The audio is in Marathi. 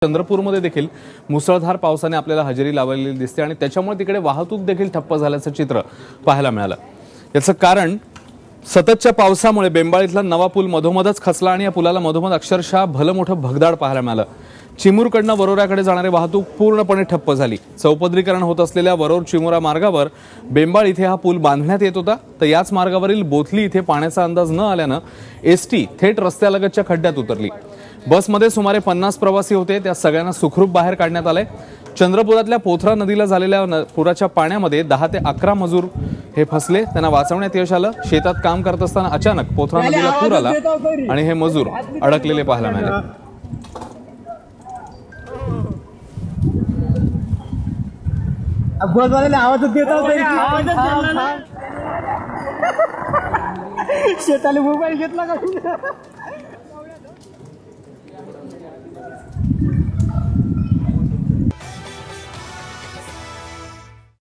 चंद्रपूरमध्ये देखील मुसळधार पावसाने आपल्याला हजेरी लावलेली दिसते आणि त्याच्यामुळे तिकडे वाहतूक देखील ठप्प झाल्याचं चित्र पाहायला मिळालं। याचं कारण सततच्या पावसामुळे बेंबाळीतला नवा पूल मधोमधच खचला आणि या पुलाला मधोमध अक्षरशः भलं मोठं भगदाड पाहायला मिळालं। चिमूरकडनं वरोऱ्याकडे जाणारी वाहतूक पूर्णपणे ठप्प झाली। चौपदरीकरण होत असलेल्या वरोर चिमूरा मार्गावर बेंबाळ इथे हा पूल बांधण्यात येत होता, तर याच मार्गावरील बोथली इथे पाण्याचा अंदाज न आल्यानं एसटी थेट रस्त्यालगतच्या खड्ड्यात उतरली। बसमध्ये सुमारे 50 प्रवासी होते, त्या सगळ्यांना सुखरूप बाहेर काढण्यात आले। चंद्रपुरातल्या पोथरा नदीला झालेल्या पुराच्या पाण्यामध्ये 10 ते 11 मजूर हे फसले, त्यांना वाचवण्यात यश आलं। शेतात काम करत असताना अचानक पोथरा नदीला पूर आला आणि हे मजूर अडकलेले पाहायला मिळाले। बसवाल्याला आवाजच देत शेताला मोबाईल घेतला का?